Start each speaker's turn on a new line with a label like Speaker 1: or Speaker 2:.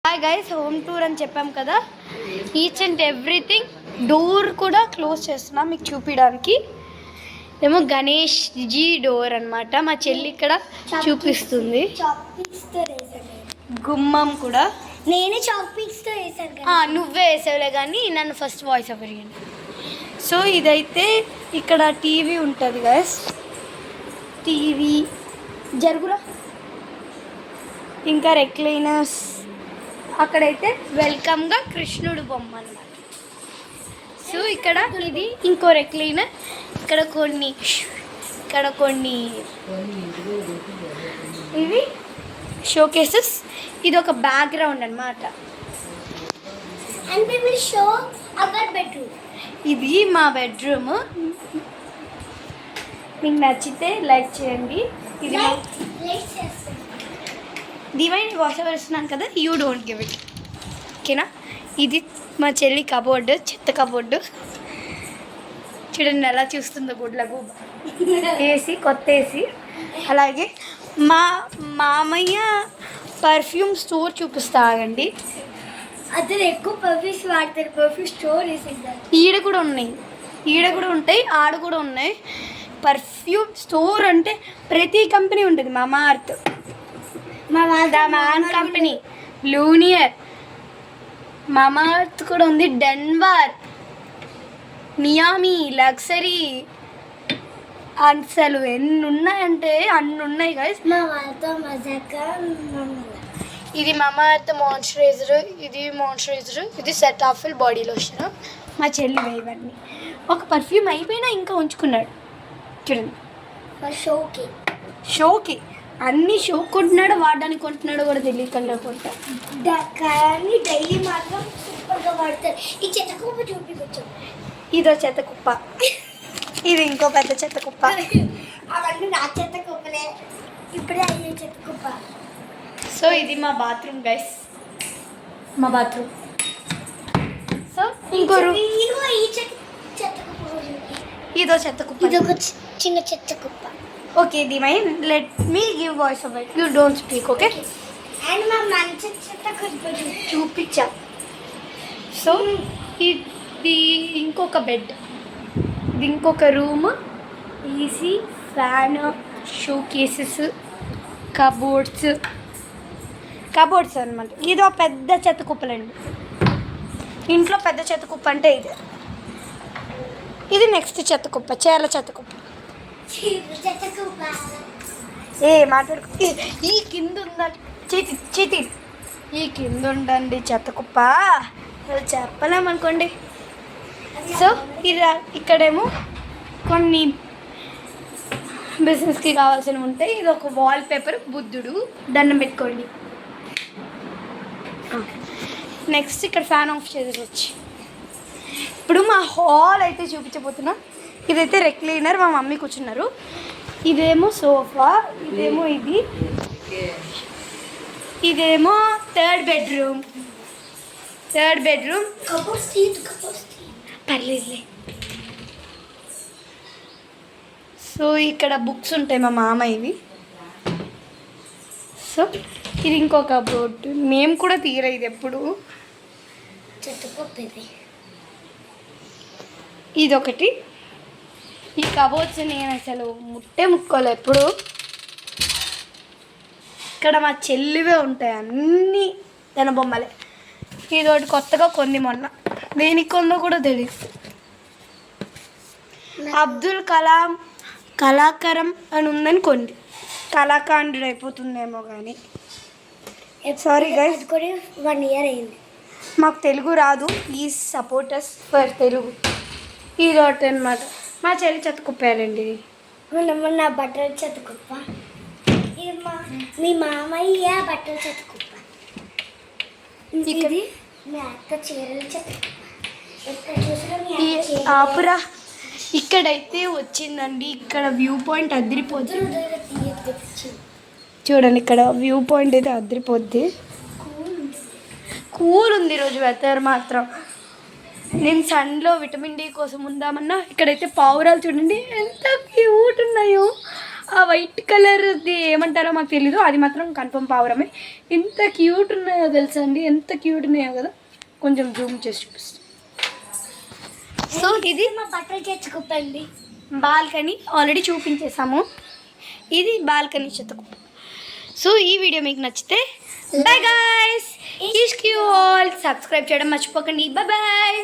Speaker 1: Hi guys, home tour అని చెప్పాం కదా. ఈచ్ అండ్ ఎవ్రీథింగ్ డోర్ కూడా క్లోజ్ చేస్తున్నాం మీకు చూపించడానికి. ఏమో గణేష్ జీ డోర్ అనమాట. మా చెల్లి ఇక్కడ చూపిస్తుంది. గుమ్మం కూడా
Speaker 2: నేనే చాక్ పీక్స్తో వేసాను.
Speaker 1: నువ్వే వేసావులే కానీ నన్ను ఫస్ట్ వాయిస్ ఓవర్ ఇవ్వండి. సో ఇదైతే ఇక్కడ టీవీ ఉంటుంది గైస్. టీవీ జరుగురా. ఇంకా రెక్లైనర్స్. అక్కడైతే వెల్కమ్గా కృష్ణుడు బొమ్మ అన్నమాట. సో ఇక్కడ ఇది ఇంకో రెక్లైనర్. ఇక్కడ కొన్ని ఇవి షోకేసెస్. ఇది ఒక బ్యాక్గ్రౌండ్ అన్నమాట. ఇది మా బెడ్రూమ్. మీకు నచ్చితే లైక్ చేయండి. ఇది డివైన్ వాష్ ఓవర్ ఇస్తున్నాను కదా, యూ డోంట్ గివ్ ఇట్, ఓకేనా. ఇది మా చెల్లి కబోర్డు, చెత్త కబోర్డు. చూడండి ఎలా చూస్తుందో గుడ్లకు. ఏసీ, కొత్త ఏసీ. అలాగే మా మామయ్య పర్ఫ్యూమ్ స్టోర్ చూపిస్తాగండి.
Speaker 2: అతను ఎక్కువ పర్ఫ్యూమ్స్ వాడతారు. పర్ఫ్యూమ్ స్టోర్ వేసేస్తారు.
Speaker 1: ఈడ కూడా ఉంటాయి, ఆడ కూడా ఉన్నాయి. పర్ఫ్యూమ్ స్టోర్ అంటే ప్రతి కంపెనీ ఉంటుంది. మామా అర్త్, ద మ్యాన్ కంపెనీ, లూనియర్, మామా అర్త్ కూడా ఉంది. Denver, Miami, luxury. అసలు ఎన్ని ఉన్నాయంటే అన్ని ఉన్నాయి గైస్.
Speaker 2: మా వాళ్ళతో మజాగా.
Speaker 1: ఇది మామా అర్త్ మాయిశ్చరైజర్, ఇది సెటాఫిల్ బాడీ లోషన్. మా చెల్లి ఇవన్నీ. ఒక పర్ఫ్యూమ్ అయిపోయినా ఇంకా ఉంచుకున్నాడు చూడండి. షోకి అన్ని షో కొంటున్నాడో వాడడానికి కొంటున్నాడో కూడా తెలియకుండా కొంటా.
Speaker 2: కానీ డైలీ మాత్రం సూపర్గా వాడతారు. ఈ చెత్త కుప్ప చూపించు.
Speaker 1: ఇదో చెత్త కుప్ప, ఇది ఇంకో పెద్ద చెత్త కుప్ప.
Speaker 2: అవన్నీ నా చెత్త కుప్పలే, ఇప్పుడే అయ్యే చెత్త కుప్ప.
Speaker 1: సో ఇది మా బాత్రూమ్ గైస్, మా బాత్రూమ్. సో ఇంకో
Speaker 2: ఈ చెత్త కుప్ప,
Speaker 1: ఇదో చెత్త కుప్ప,
Speaker 2: ఇదొక చిన్న చెత్త కుప్ప.
Speaker 1: Okay divine, let me give voice over, you don't speak, okay.
Speaker 2: And మా మంచి చెత్త కుప్ప
Speaker 1: చూపించా. సో ఇది ఇంకొక బెడ్, ఇది ఇంకొక room, EC, fan, shoe cases, cupboards అనమాట. ఇది ఒక పెద్ద చెత్త కుప్పలండి. ఇంట్లో పెద్ద చెత్త కుప్ప అంటే ఇది నెక్స్ట్ చెత్త కుప్ప, చేల చెత్త కుప్ప. మాట్లాడుకో. ఈ కింద ఉందండి చితి, ఈ కింద ఉండండి చెత్త కుప్ప, చెప్పలేమనుకోండి. సో ఇక్కడేమో కొన్ని బిజినెస్కి కావాల్సినవి ఉంటాయి. ఇది ఒక వాల్ పేపర్, బుద్ధుడు, దండం పెట్టుకోండి. నెక్స్ట్ ఇక్కడ ఫ్యాన్ ఆఫ్ చేసేసి ఇప్పుడు మా హాల్ అయితే చూపించబోతున్నా. ఇదైతే రెక్లైనర్, మా మమ్మీ కూర్చున్నారు. ఇదేమో సోఫా, ఇదేమో థర్డ్ బెడ్రూమ్. పర్లేదులే. సో ఇక్కడ బుక్స్ ఉంటాయి మా మామ ఇవి. సో ఇది ఇంకొక బోర్డు. మేము కూడా తీరా ఇది ఎప్పుడు. ఇదొకటి. ఈ కబోర్డ్స్ నేను అసలు ముట్టుకోలే ఎప్పుడు. ఇక్కడ మా చెల్లివే ఉంటాయి అన్నీ, తన బొమ్మలే. ఇదొకటి కొత్తగా కొన్ని మొన్న, దేనికి కొందో కూడా తెలియదు. అబ్దుల్ కలాం కళాకరం అని ఉందని కొన్ని, కళాకాండ్ అయిపోతుందేమో కానీ. సారీ గైస్,
Speaker 2: 1 year అయింది.
Speaker 1: మాకు తెలుగు రాదు, ప్లీజ్ సపోర్టర్స్ ఫర్ తెలుగు. ఇదొకటి అనమాట. మా చెల్లి చెత్త కుప్పారండి.
Speaker 2: నా బట్టల చెత్త కుప్ప. ఇది మీ మామయ్య బట్టల చెత్త కుప్ప. ఇది మీ అత్త చీరల చెత్త కుప్ప.
Speaker 1: ఆపురా. ఇక్కడైతే వచ్చిందండి. ఇక్కడ వ్యూ పాయింట్ అదిరిపోద్ది. చూడండి, ఇక్కడ వ్యూ పాయింట్ అయితే అదిరిపోద్ది. కూల్ ఉంది ఈరోజు వెదర్ మాత్రం. నేను సన్లో విటమిన్ డి కోసం ఉందామన్నా. ఇక్కడైతే పావురాలు చూడండి ఎంత క్యూట్ ఉన్నాయో. ఆ వైట్ కలర్ది ఏమంటారో మాకు తెలీదు, అది మాత్రం కన్ఫర్మ్ పావురమే. ఎంత క్యూట్ ఉన్నాయో తెలుసా అండి, ఎంత క్యూట్ ఉన్నాయో కదా. కొంచెం జూమ్ చేసి చూపిస్తాను. సో ఇది
Speaker 2: మా బట్టలు చెత్తుకుప్పండి.
Speaker 1: బాల్కనీ ఆల్రెడీ చూపించేసాము, ఇది బాల్కనీ చెత్తకుప్ప. సో ఈ వీడియో మీకు నచ్చితే బై గాయ్స్, ఈస్ యూ ఆల్ సబ్స్క్రైబ్ చేయడం మర్చిపోకండి. Bye bye.